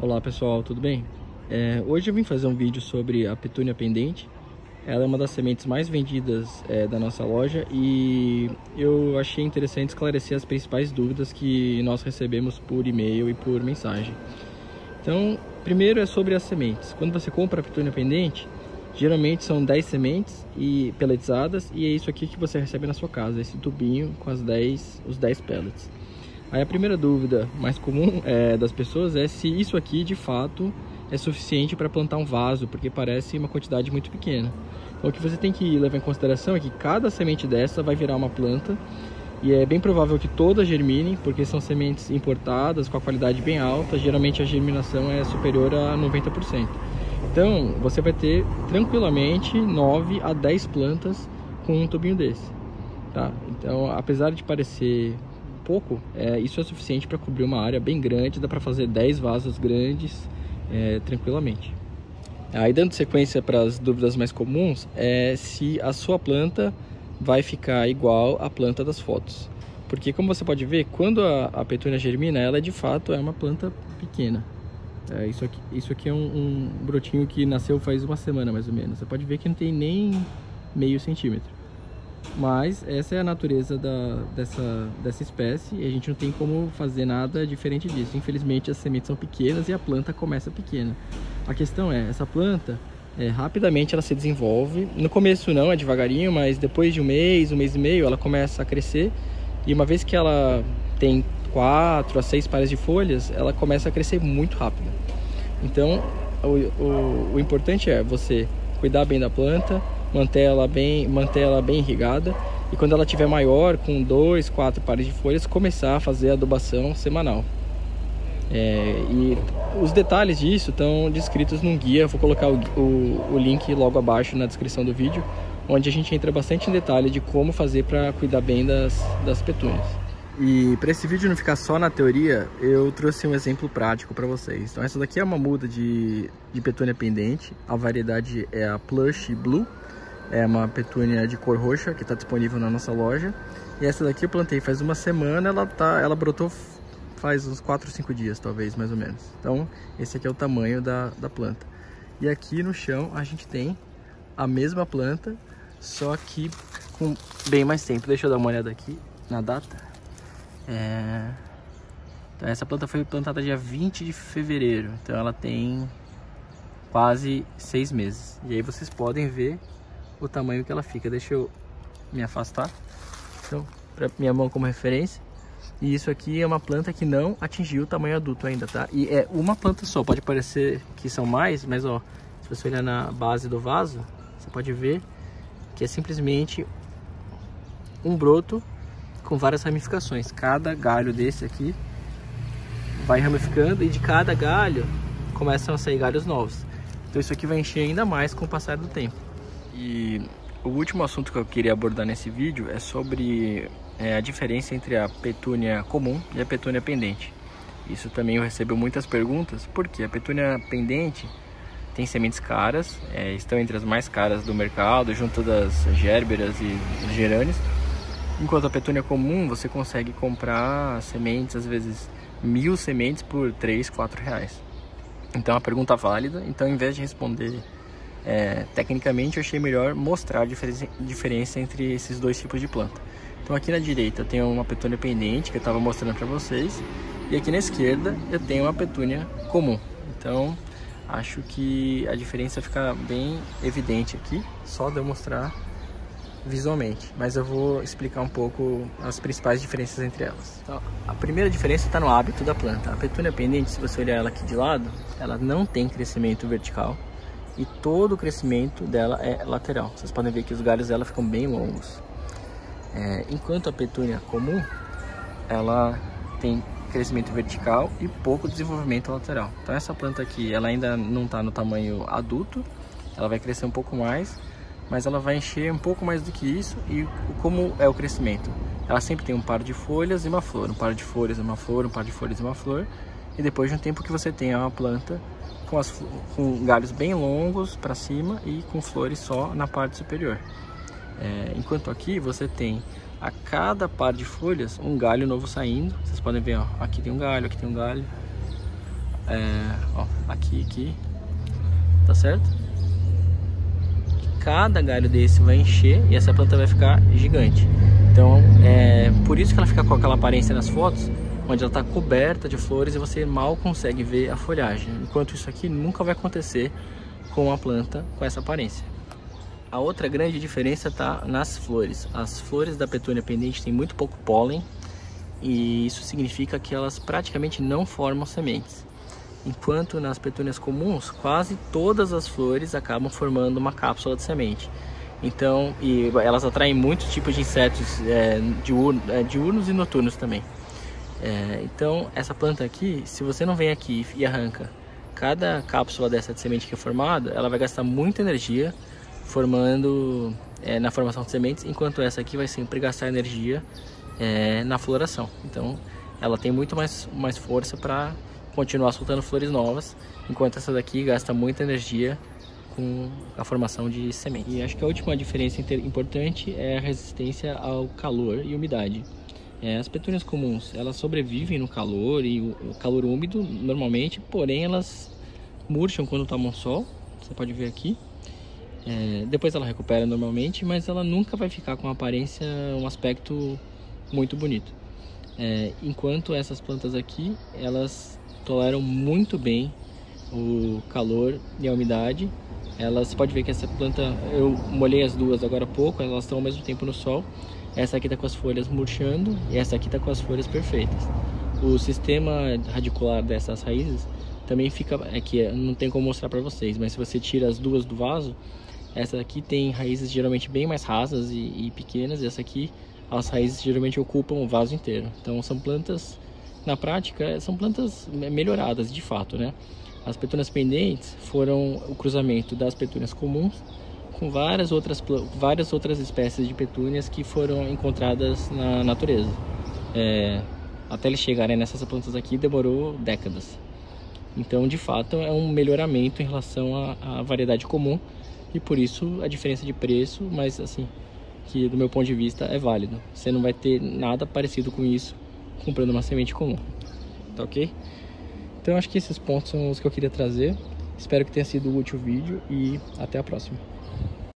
Olá pessoal, tudo bem? Hoje eu vim fazer um vídeo sobre a petúnia pendente. Ela é uma das sementes mais vendidas da nossa loja e eu achei interessante esclarecer as principais dúvidas que nós recebemos por e-mail e por mensagem. Então, primeiro é sobre as sementes. Quando você compra a petúnia pendente, geralmente são 10 sementes e pelletizadas, e é isso aqui que você recebe na sua casa, esse tubinho com os 10 pellets. Aí a primeira dúvida mais comum das pessoas é se isso aqui de fato é suficiente para plantar um vaso, porque parece uma quantidade muito pequena. Então o que você tem que levar em consideração é que cada semente dessa vai virar uma planta, e é bem provável que todas germinem, porque são sementes importadas com a qualidade bem alta. Geralmente a germinação é superior a 90%. Então você vai ter tranquilamente 9 a 10 plantas com um tubinho desse, tá? Então, apesar de parecer pouco, isso é suficiente para cobrir uma área bem grande. Dá para fazer 10 vasos grandes tranquilamente. Aí, dando sequência para as dúvidas mais comuns, é se a sua planta vai ficar igual à planta das fotos, porque como você pode ver, quando a petúnia germina, ela de fato é uma planta pequena. Isso aqui é um brotinho que nasceu faz uma semana mais ou menos. Você pode ver que não tem nem meio centímetro. Mas essa é a natureza dessa espécie, e a gente não tem como fazer nada diferente disso. Infelizmente as sementes são pequenas e a planta começa pequena. A questão é, essa planta rapidamente ela se desenvolve. No começo não, é devagarinho, mas depois de um mês e meio, ela começa a crescer. E uma vez que ela tem 4 a 6 pares de folhas, ela começa a crescer muito rápido. Então o importante é você cuidar bem da planta, manter ela bem irrigada, e quando ela estiver maior, com 2, 4 pares de folhas, começar a fazer a adubação semanal. E os detalhes disso estão descritos num guia. Eu vou colocar o link logo abaixo na descrição do vídeo, onde a gente entra bastante em detalhe de como fazer para cuidar bem das petúnias. E para esse vídeo não ficar só na teoria, eu trouxe um exemplo prático para vocês. Então essa daqui é uma muda de petúnia pendente. A variedade é a Plush Blue. É uma petúnia de cor roxa que está disponível na nossa loja. E essa daqui eu plantei faz uma semana, ela brotou faz uns 4 ou 5 dias, talvez, mais ou menos. Então esse aqui é o tamanho da planta. E aqui no chão a gente tem a mesma planta, só que com bem mais tempo. Deixa eu dar uma olhada aqui na data. Então essa planta foi plantada dia 20 de fevereiro, então ela tem quase 6 meses. E aí vocês podem ver o tamanho que ela fica. Deixa eu me afastar, então, para minha mão como referência. E isso aqui é uma planta que não atingiu o tamanho adulto ainda, tá? E é uma planta só, pode parecer que são mais, mas ó, se você olhar na base do vaso, você pode ver que é simplesmente um broto com várias ramificações. Cada galho desse aqui vai ramificando, e de cada galho começam a sair galhos novos. Então isso aqui vai encher ainda mais com o passar do tempo. E o último assunto que eu queria abordar nesse vídeo é sobre a diferença entre a petúnia comum e a petúnia pendente. Isso também eu recebo muitas perguntas, porque a petúnia pendente tem sementes caras, estão entre as mais caras do mercado, junto das gérberas e dos gerânios. Enquanto a petúnia comum, você consegue comprar sementes, às vezes 1000 sementes por 3, 4 reais. Então é uma pergunta válida. Então, ao invés de responder tecnicamente, eu achei melhor mostrar a diferença entre esses dois tipos de planta. Então aqui na direita eu tenho uma petúnia pendente que eu estava mostrando para vocês, e aqui na esquerda eu tenho uma petúnia comum. Então acho que a diferença fica bem evidente aqui, só de eu mostrar visualmente, mas eu vou explicar um pouco as principais diferenças entre elas. Então, a primeira diferença está no hábito da planta. A petúnia pendente, se você olhar ela aqui de lado, ela não tem crescimento vertical, e todo o crescimento dela é lateral. Vocês podem ver que os galhos dela ficam bem longos. Enquanto a petúnia comum, ela tem crescimento vertical e pouco desenvolvimento lateral. Então essa planta aqui, ela ainda não está no tamanho adulto, ela vai crescer um pouco mais, mas ela vai encher um pouco mais do que isso. E como é o crescimento? Ela sempre tem um par de folhas e uma flor, um par de folhas e uma flor, um par de folhas e uma flor, e depois de um tempo que você tem uma planta com galhos bem longos para cima e com flores só na parte superior. Enquanto aqui você tem a cada par de folhas um galho novo saindo. Vocês podem ver, ó, aqui tem um galho, aqui tem um galho. ó, aqui, tá certo? Cada galho desse vai encher e essa planta vai ficar gigante. Então, por isso que ela fica com aquela aparência nas fotos, onde ela está coberta de flores e você mal consegue ver a folhagem. Enquanto isso aqui nunca vai acontecer com a planta com essa aparência. A outra grande diferença está nas flores. As flores da petúnia pendente têm muito pouco pólen e isso significa que elas praticamente não formam sementes. Enquanto nas petúnias comuns, quase todas as flores acabam formando uma cápsula de semente. Então, e elas atraem muitos tipos de insetos diurnos e noturnos também. Então, essa planta aqui, se você não vem aqui e arranca cada cápsula dessa de semente que é formada, ela vai gastar muita energia formando na formação de sementes, enquanto essa aqui vai sempre gastar energia na floração. Então, ela tem muito mais força para continuar soltando flores novas, enquanto essa daqui gasta muita energia com a formação de sementes. E acho que a última diferença importante é a resistência ao calor e umidade. As petúnias comuns, elas sobrevivem no calor e o calor úmido normalmente, porém elas murcham quando tomam sol, você pode ver aqui. Depois ela recupera normalmente, mas ela nunca vai ficar com uma aparência, um aspecto muito bonito. Enquanto essas plantas aqui, elas toleram muito bem o calor e a umidade. Você pode ver que essa planta, eu molhei as duas agora há pouco, elas estão ao mesmo tempo no sol. Essa aqui está com as folhas murchando e essa aqui está com as folhas perfeitas. O sistema radicular dessas raízes também fica, aqui não tem como mostrar para vocês, mas se você tira as duas do vaso, essa aqui tem raízes geralmente bem mais rasas e pequenas, e essa aqui, as raízes geralmente ocupam o vaso inteiro. Então são plantas, na prática, são plantas melhoradas de fato, né? As petúnias pendentes foram o cruzamento das petúnias comuns com várias outras espécies de petúnias que foram encontradas na natureza. Até eles chegarem nessas plantas aqui demorou décadas. Então, de fato, é um melhoramento em relação à variedade comum e por isso a diferença de preço, mas assim, que do meu ponto de vista é válido. Você não vai ter nada parecido com isso comprando uma semente comum, tá ok? Então acho que esses pontos são os que eu queria trazer. Espero que tenha sido útil o vídeo e até a próxima.